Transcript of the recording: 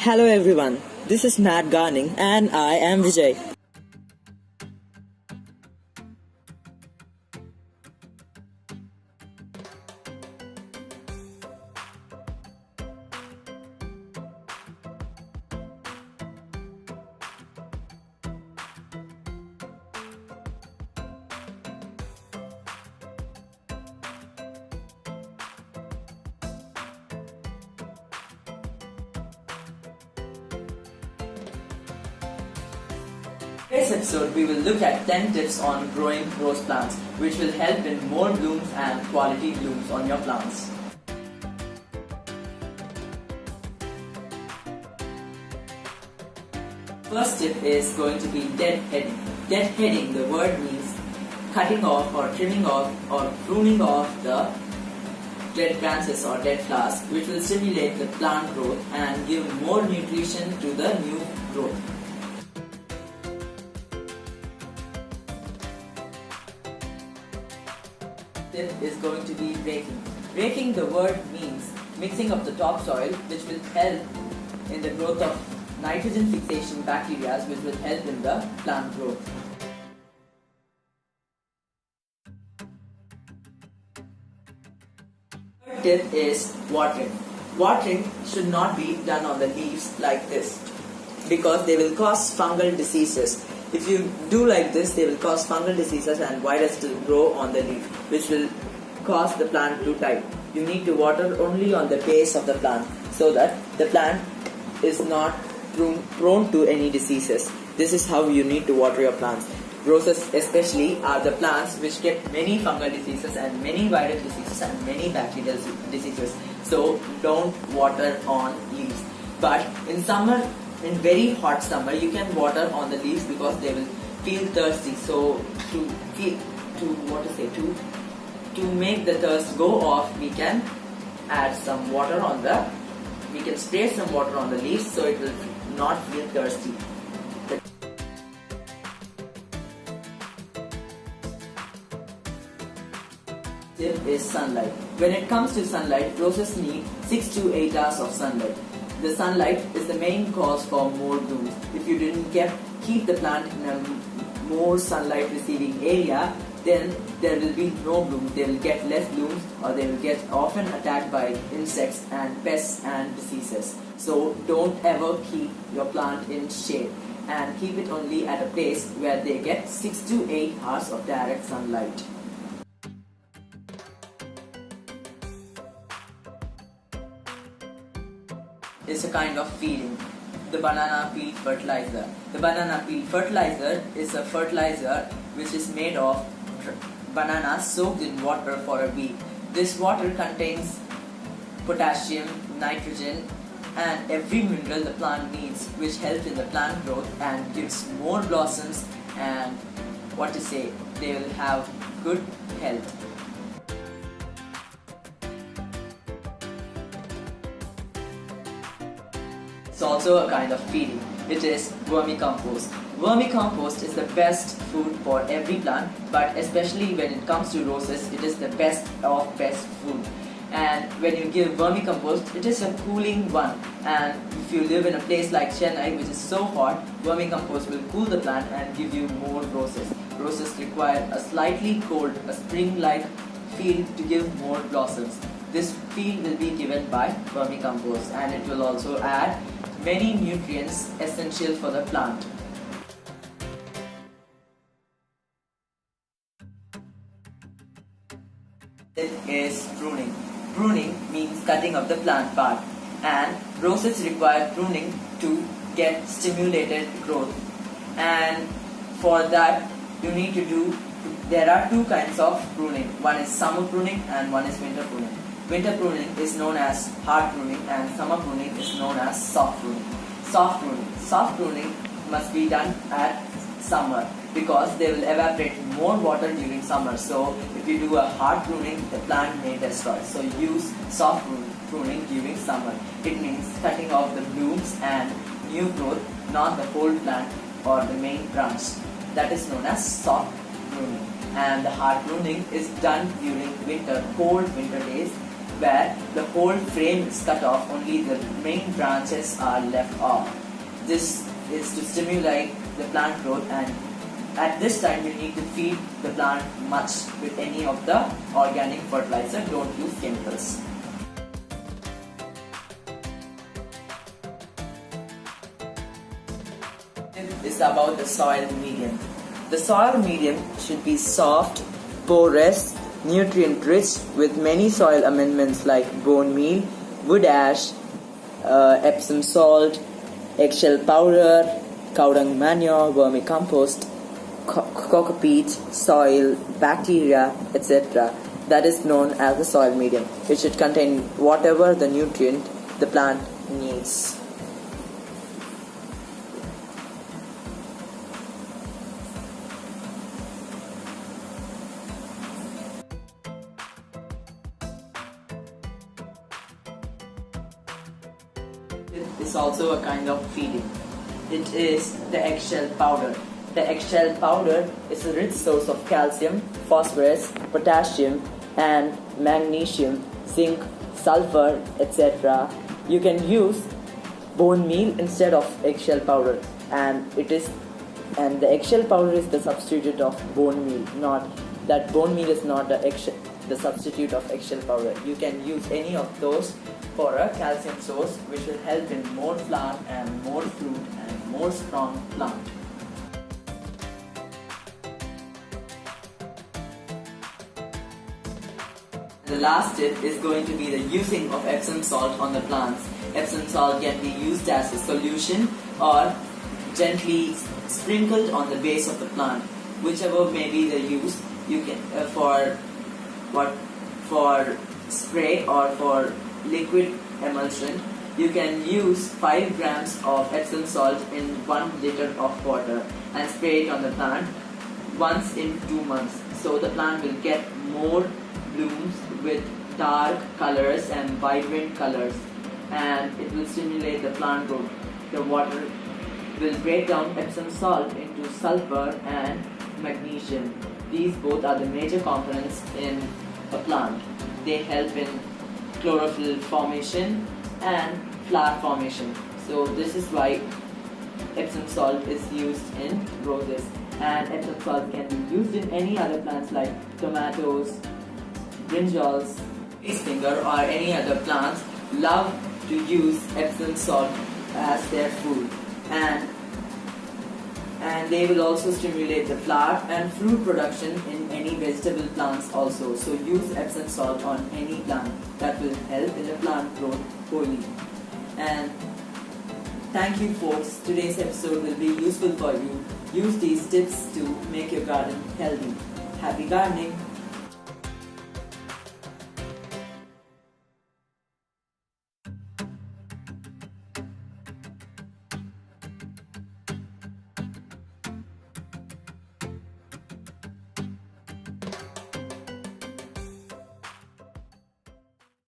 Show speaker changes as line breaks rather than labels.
Hello everyone, this is Matt Garning and I am Vijay.
In today's episode, we will look at 10 tips on growing rose plants, which will help in more blooms and quality blooms on your plants. First tip is going to be deadheading. Deadheading, the word means cutting off or trimming off or pruning off the dead branches or dead flowers, which will stimulate the plant growth and give more nutrition to the new growth. Tip is going to be raking. Raking, the word means mixing of the topsoil, which will help in the growth of nitrogen fixation bacteria, which will help in the plant growth. Third tip is watering. Watering should not be done on the leaves like this because they will cause fungal diseases. If you do like this, they will cause fungal diseases and virus to grow on the leaf, which will cause the plant to die. You need to water only on the base of the plant so that the plant is not prone to any diseases. This is how you need to water your plants. Roses especially are the plants which get many fungal diseases and many viral diseases and many bacterial diseases. So don't water on leaves. But in summer, in very hot summer, you can water on the leaves because they will feel thirsty. So to make the thirst go off, we can add some water we can spray some water on the leaves so it will not feel thirsty. Tip is sunlight. When it comes to sunlight, roses need 6 to 8 hours of sunlight. The sunlight is the main cause for more blooms. If you didn't keep the plant in a more sunlight receiving area, then there will be no blooms. They will get less blooms or they will get often attacked by insects and pests and diseases. So don't ever keep your plant in shade and keep it only at a place where they get 6 to 8 hours of direct sunlight. Is a kind of feeding. The banana peel fertilizer. The banana peel fertilizer is a fertilizer which is made of bananas soaked in water for a week. This water contains potassium, nitrogen and every mineral the plant needs, which helps in the plant growth and gives more blossoms and they will have good health. It's also a kind of feeding. It is vermicompost. Vermicompost is the best food for every plant, but especially when it comes to roses, it is the best of best food. And when you give vermicompost, it is a cooling one. And if you live in a place like Chennai, which is so hot, vermicompost will cool the plant and give you more roses. Roses require a slightly cold, a spring-like feel to give more blossoms. This feel will be given by vermicompost, and it will also add many nutrients essential for the plant. It is pruning. Pruning means cutting of the plant part, and roses require pruning to get stimulated growth. And for that, there are two kinds of pruning. One is summer pruning and one is winter pruning. Winter pruning is known as hard pruning and summer pruning is known as soft pruning. Soft pruning must be done at summer because they will evaporate more water during summer. So if you do a hard pruning, the plant may destroy. So use soft pruning during summer. It means cutting off the blooms and new growth, not the whole plant or the main branch. That is known as soft pruning. And the hard pruning is done during winter, cold winter days, where the whole frame is cut off, only the main branches are left off. This is to stimulate the plant growth, and at this time you need to feed the plant much with any of the organic fertilizer. Don't use chemicals. Is about the soil medium. The soil medium should be soft, porous, nutrient rich with many soil amendments like bone meal, wood ash, Epsom salt, eggshell powder, cow dung manure, vermicompost, cocopeat, soil, bacteria, etc. That is known as the soil medium. It should contain whatever the nutrient the plant needs. It is also a kind of feeding. It is the eggshell powder. The eggshell powder is a rich source of calcium, phosphorus, potassium, and magnesium, zinc, sulfur, etc. You can use bone meal instead of eggshell powder, and the eggshell powder is the substitute of bone meal. Not that bone meal is not the substitute of eggshell powder. You can use any of those for a calcium source, which will help in more flower and more fruit and more strong plant. The last tip is going to be the using of Epsom salt on the plants. Epsom salt can be used as a solution or gently sprinkled on the base of the plant. Whichever may be the use, you can for spray or for liquid emulsion, you can use 5 grams of Epsom salt in 1 liter of water and spray it on the plant once in 2 months. So the plant will get more blooms with dark colors and vibrant colors, and it will stimulate the plant growth. The water will break down Epsom salt into sulfur and magnesium. These both are the major components in a plant. They help in chlorophyll formation and flower formation. So this is why Epsom salt is used in roses, and Epsom salt can be used in any other plants like tomatoes, brinjals, face finger, or any other plants love to use Epsom salt as their food, and they will also stimulate the flower and fruit production in any vegetable plants also. So use Epsom salt on any plant. That will help in the plant growth wholly. And thank you folks. Today's episode will be useful for you. Use these tips to make your garden healthy. Happy gardening!